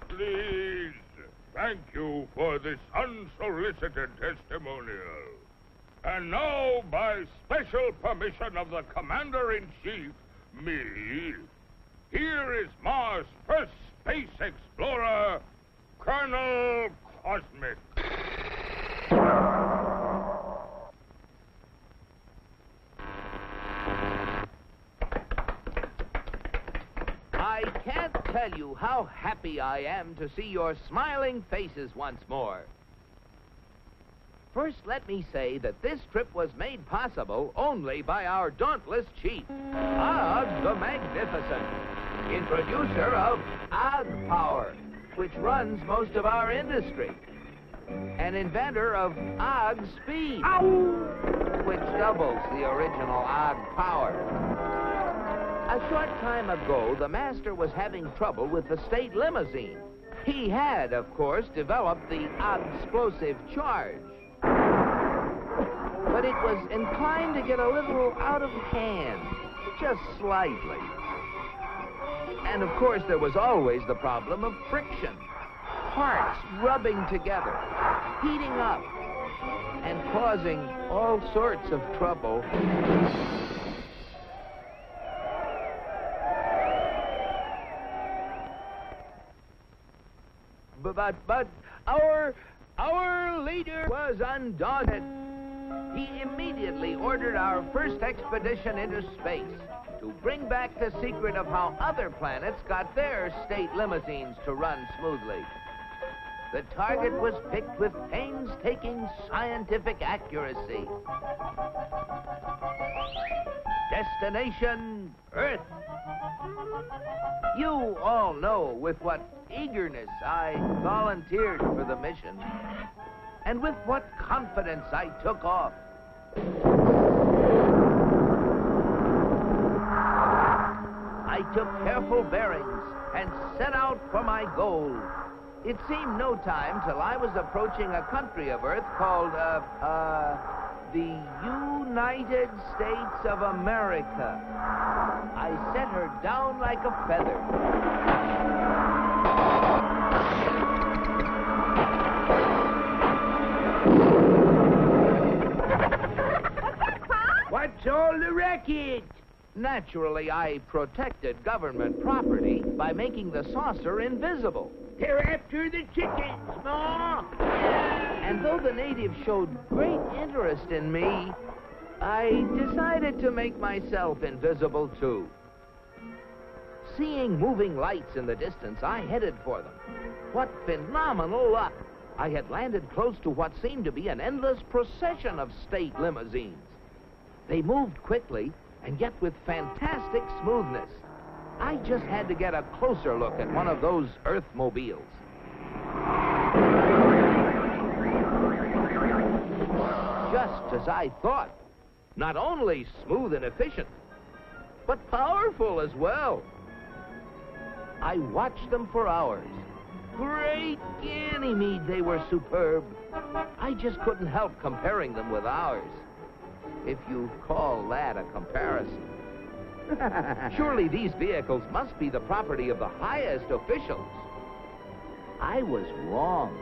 Please, thank you for this unsolicited testimonial. And now, by special permission of the Commander-in-Chief, me, here is Mars' first space explorer, Colonel Cosmic. I can't tell you how happy I am to see your smiling faces once more. First, let me say that this trip was made possible only by our dauntless chief, Og the Magnificent, introducer of Og Power, which runs most of our industry, and inventor of Og Speed, which doubles the original Og Power. A short time ago, the master was having trouble with the state limousine. He had, of course, developed the explosive charge. But it was inclined to get a little out of hand, just slightly. And, of course, there was always the problem of friction. Parts rubbing together, heating up, and causing all sorts of trouble. But our leader was undaunted. He immediately ordered our first expedition into space to bring back the secret of how other planets got their state limousines to run smoothly. The target was picked with painstaking scientific accuracy. Destination Earth. You all know with what eagerness I volunteered for the mission, and with what confidence I took off. I took careful bearings and set out for my goal. It seemed no time till I was approaching a country of Earth called, the United States of America. I set her down like a feather. What's that, Pop? Racket! Naturally, I protected government property by making the saucer invisible. They're after the chickens, Ma! And though the natives showed great interest in me, I decided to make myself invisible too. Seeing moving lights in the distance, I headed for them. What phenomenal luck! I had landed close to what seemed to be an endless procession of state limousines. They moved quickly, and yet with fantastic smoothness. I just had to get a closer look at one of those Earthmobiles. Just as I thought. Not only smooth and efficient, but powerful as well. I watched them for hours. Great Ganymede, they were superb. I just couldn't help comparing them with ours. If you call that a comparison. Surely these vehicles must be the property of the highest officials. I was wrong.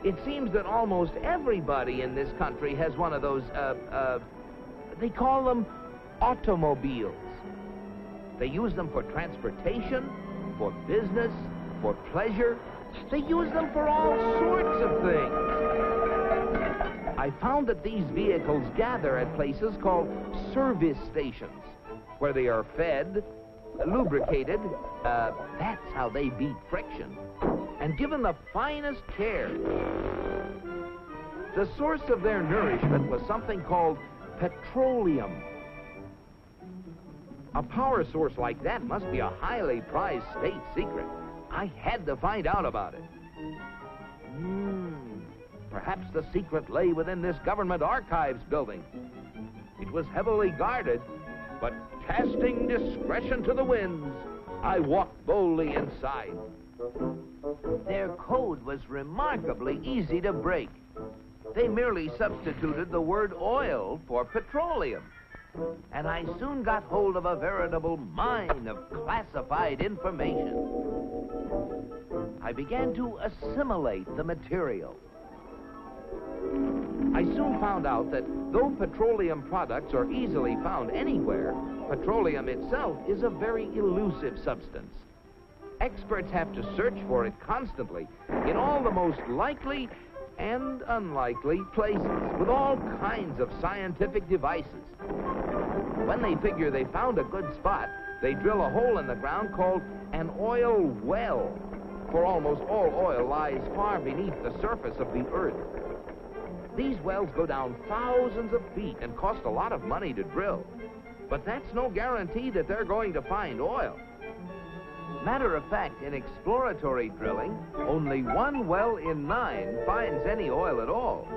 It seems that almost everybody in this country has one of those, they call them automobiles. They use them for transportation, for business, for pleasure. They use them for all sorts of things. I found that these vehicles gather at places called service stations, where they are fed, lubricated, that's how they beat friction, and given the finest care. The source of their nourishment was something called petroleum. A power source like that must be a highly prized state secret. I had to find out about it. Perhaps the secret lay within this government archives building. It was heavily guarded, but casting discretion to the winds, I walked boldly inside. Their code was remarkably easy to break. They merely substituted the word oil for petroleum. And I soon got hold of a veritable mine of classified information. I began to assimilate the material. I soon found out that though petroleum products are easily found anywhere, petroleum itself is a very elusive substance. Experts have to search for it constantly in all the most likely and unlikely places with all kinds of scientific devices. When they figure they found a good spot, they drill a hole in the ground called an oil well, for almost all oil lies far beneath the surface of the earth. These wells go down thousands of feet and cost a lot of money to drill. But that's no guarantee that they're going to find oil. Matter of fact, in exploratory drilling, only 1 well in 9 finds any oil at all.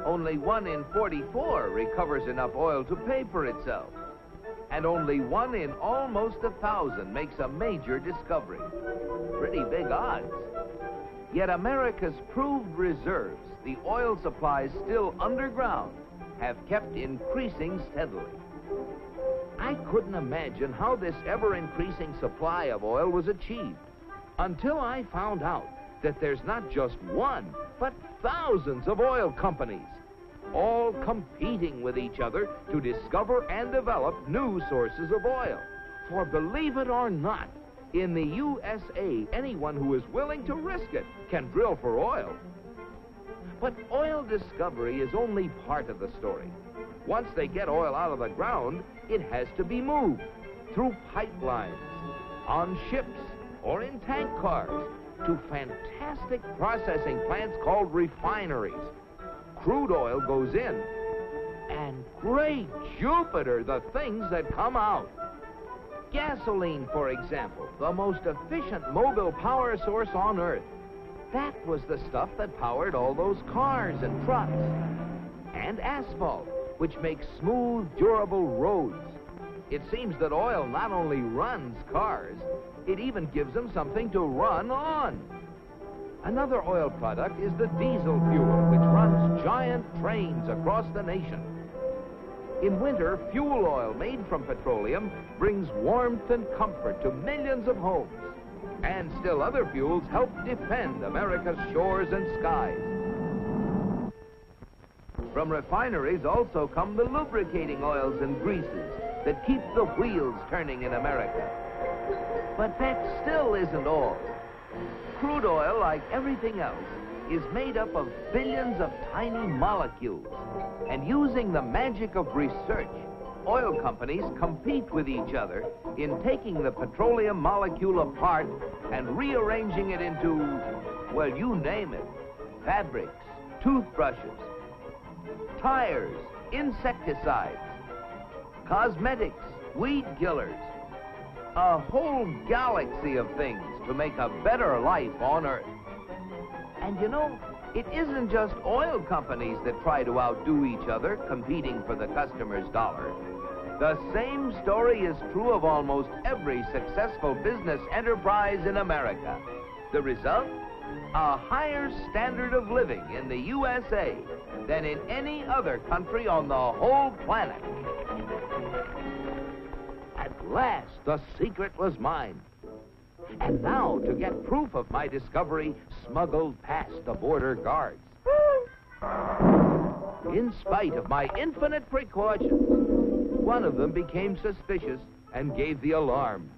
Only 1 in 44 recovers enough oil to pay for itself. And only 1 in almost 1,000 makes a major discovery. Pretty big odds. Yet America's proved reserves, the oil supplies still underground, have kept increasing steadily. I couldn't imagine how this ever-increasing supply of oil was achieved until I found out that there's not just one, but thousands of oil companies, all competing with each other to discover and develop new sources of oil. For believe it or not, in the USA, anyone who is willing to risk it can drill for oil. But oil discovery is only part of the story. Once they get oil out of the ground, it has to be moved through pipelines, on ships, or in tank cars, to fantastic processing plants called refineries. Crude oil goes in, and great Jupiter, the things that come out. Gasoline, for example, the most efficient mobile power source on Earth. That was the stuff that powered all those cars and trucks. And asphalt, which makes smooth, durable roads. It seems that oil not only runs cars, it even gives them something to run on. Another oil product is the diesel fuel, which runs giant trains across the nation. In winter, fuel oil made from petroleum brings warmth and comfort to millions of homes. And still other fuels help defend America's shores and skies. From refineries also come the lubricating oils and greases that keep the wheels turning in America. But that still isn't all. Crude oil, like everything else, is made up of billions of tiny molecules. And using the magic of research, oil companies compete with each other in taking the petroleum molecule apart and rearranging it into, well, you name it, fabrics, toothbrushes, tires, insecticides, cosmetics, weed killers, a whole galaxy of things to make a better life on Earth. And you know, it isn't just oil companies that try to outdo each other, competing for the customer's dollar. The same story is true of almost every successful business enterprise in America. The result? A higher standard of living in the USA than in any other country on the whole planet. At last, the secret was mine. And now, to get proof of my discovery, smuggled past the border guards. In spite of my infinite precautions, one of them became suspicious and gave the alarm.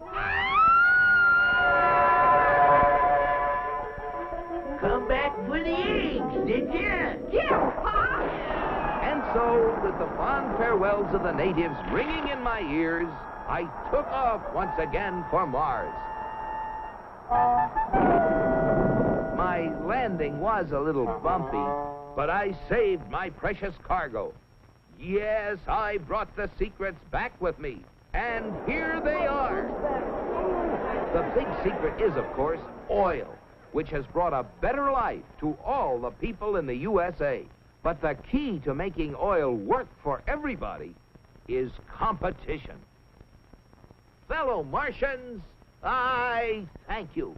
Come back for the eggs, did you? Yeah, Pa! And so, with the fond farewells of the natives ringing in my ears, I took off once again for Mars. My landing was a little bumpy, but I saved my precious cargo. Yes, I brought the secrets back with me, and here they are. The big secret is, of course, oil, which has brought a better life to all the people in the USA. But the key to making oil work for everybody is competition. Fellow Martians, I thank you.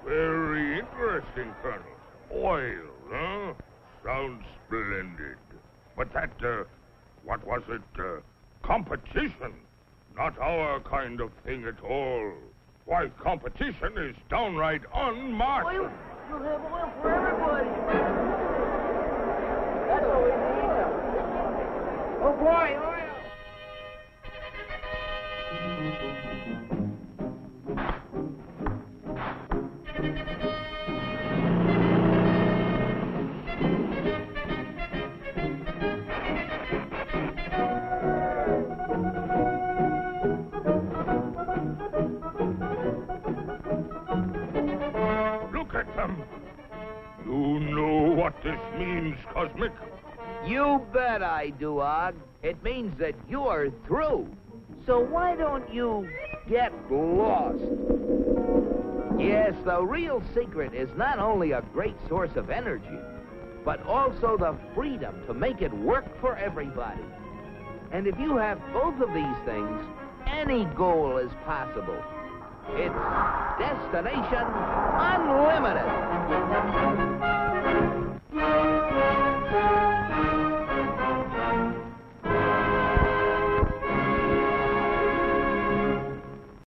Very interesting, Colonel. Oil, huh? Sounds splendid. But that, what was it? Competition. Not our kind of thing at all. Why, competition is downright un-Martian. Oil? You'll have oil for everybody. That's what we need. Oh, boy, oil. Look at them. You know what this means, Cosmic? You bet I do, Og. It means that you're through. So why don't you get lost? Yes, the real secret is not only a great source of energy, but also the freedom to make it work for everybody. And if you have both of these things, any goal is possible. It's Destination Unlimited.